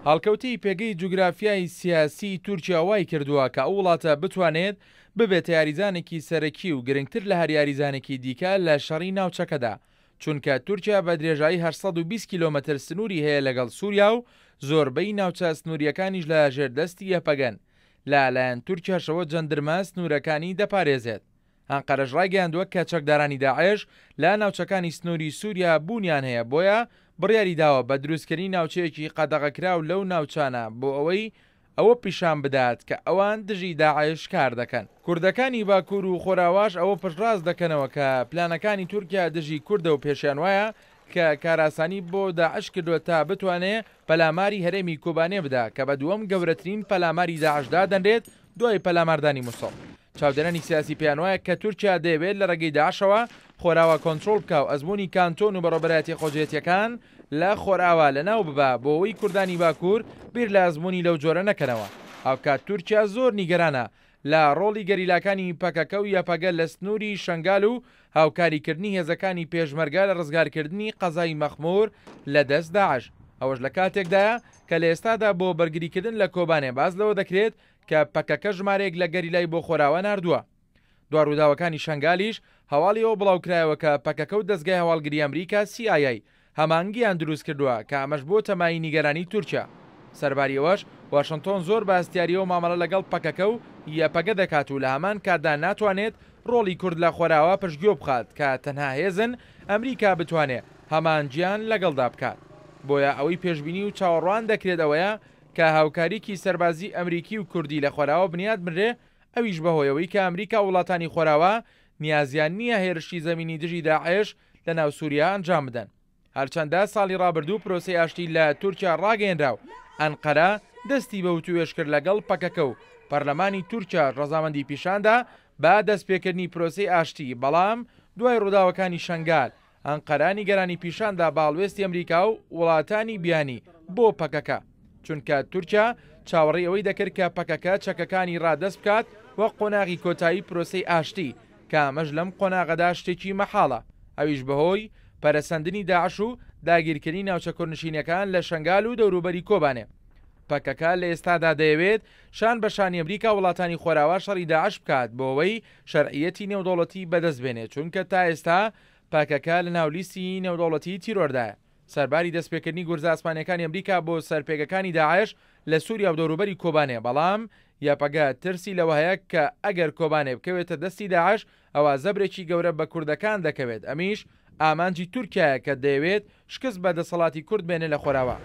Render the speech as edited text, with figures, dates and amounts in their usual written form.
هەڵکەوتەی پێگەی جوگرافیای سیاسی تورکیا وای کردووە کە ئەو وڵاتە بتوانێت ببێت یاریزانێکی سەرەکی و گرنگتر لە هەر یاریزانێکی دیکە لە شەڕی ناوچەکەدا، چونکە تورکیا بە درێژایی 820 کیلۆمەتر سنووری هەیە لەگەڵ سووریا و زۆربەی ناوچە سنووریەکانیش لە ژێردەستی یەپەگەن. لەلایەن تورکیاشەوە جەندرمە سنوورەکانی دەپارێزێت. ئەنقەرەش ڕایگەیاندووە کە چەکدارانی داعش لە ناوچەکانی سنووری سووریا بوونیان هەیە، بۆیە بڕیاری داوە بە دروستکردنی ناوچەیەکی قەدەغەکراو لەو ناوچانە بۆ ئەوە پیشان بدات کە ئەوان دژی داعش کار دەکەن. کوردەکانی باکوور و خۆراواش ئەوە پشتڕاست دەکەنەوە کە پلانەکانی تورکیا دژی کوردە و پێشیان وایە کە کاراسانی بۆ داعش کردووە تا بتوانێت پەلاماری هەرێمی کۆبانێ بدا کە بە دووەم گەورەترین پەلاماری داعشدا دەنرێت دوای پەلاماردانی موسڵ. چاودێرانی سیاسی پێیان وایە کە تورکیا دەیەوێت لە ڕێگەی داعشەوە خۆراوە کۆنتترۆل بکە و ئەزمموی کانتۆن و بەڕێبەتی خۆجێتیەکان لە خۆراوە لەناو ببە بۆ ئەوەی کوردانی باکوور بیر لە ئەزمموی لەو جۆرە نەکەنەوە. ئەوکات تورکیا زۆر نیگەرانە لە ڕۆڵی گەریلاکانی پەکەکە و یاپەگە لە سنووری شنگال و هاوکاریکردنی هێزەکانی پێشمەرگە لە ڕزگارکردنی قەزای مەخمور لە دەست داعش. ئەوەش لە کاتێکدایە کە لە ئێستادا بۆ بەرگریکردن لە کۆبانێ باز لەوە دەکرێت کە پەکەکە ژمارێک لە گەریلای بۆ خۆراوە ناردووە. دواڕووداوەکانی شنگالیش هەواڵی ئەوە بڵاوکرایەوە کە پەکەکە و دەستگای هەواڵگری ئەمریکا CIA هەمانگیان دروست کردووە کە ئەمەش بۆ تەمای نیگەرانی تورکیا. سەرباریەوەش واشنگتۆن زۆر باستیاریەوە مامەڵە لەگەڵ پەکەکە و یەپەگە دەکات و لە هەمان کاتدا ناتوانێت ڕۆڵی کورد لە خۆراوە پشتگوێ بخات کە تەنها هێزن ئەمریکا بتوانێت هەمانگیان لەگەڵدا بکات. بۆیە ئەوەی پێشبینی و چاوەڕوان دەکرێت ئەوەیە کە هاوکاریکی سەربازی ئەمریکی و کوردی لە خۆراوە بنیاد بنرێ، ئەویش بەهۆیەوەی کە ئەمریکا وڵاتانی خۆراوە نیازیان نییە هێرشی زەمینی دژی داعش لە ناو سووریا ئەنجام بدەن. هەرچەندە ساڵی ڕابردوو پرۆسەی ئاشتی لە تورکیا ڕاگەیەنرا و ئەنقەرە دەستی بە وتوێش کرد لەگەڵ پەکەکە و پەرلەمانی تورکیا ڕەزامەندی پیشاندا با دەستپێکردنی پرۆسەی ئاشتی، بەڵام دوای ڕووداوەکانی شنگال ئەنقەرانی گەرانی پیشاندا باڵوێستی ئەمریکا و وڵاتانی بیانی بۆ پەکەکە، چونکە تورکیا چاوەڕێی ئەوەی دەکرد کە پەکەکە چەکەکانی ڕادەست بکات وەک قۆناغی کۆتایی پرۆسەی ئاشتی کە ئەمەش لەم قۆناغەدا شتێکی مەحاڵە. ئەویش بەهۆی پەرەسەندنی داعش و داگیرکردنی ناوچە کوردنشینەکان لە شنگال و دەوروبەری کۆبانێ. پەکەکە لە ئێستادا دەیەوێت شان بەشانی ئەمریکا وڵاتانی خۆراوە شەڕی داعش بکات بۆ ئەوەی شەرعیەتی نێودەوڵەتی بەدەست بێنێت، چونکە تا ئێستا پاکەکە لە ناولیستی نێودەوڵەتی تیرۆردایە. سەرباری دەستپێکردنی گورزە ئاسمانیەکانی ئەمریکا بۆ سەرپێگەکانی داعش لە سووریا و دەوروبەری کۆبانێ، بەڵام یاپەگە ترسی لەوە هەیە کە ئەگەر کۆبانێ بکەوێتە دەستی داعش ئەوە زەبرێکی گەورە بە کوردەکان دەکەوێت. ئەمیش ئامانجی تورکیایە کە دەیەوێت شکست بە دەسەڵاتی کورد بێنێ لە خۆراوە.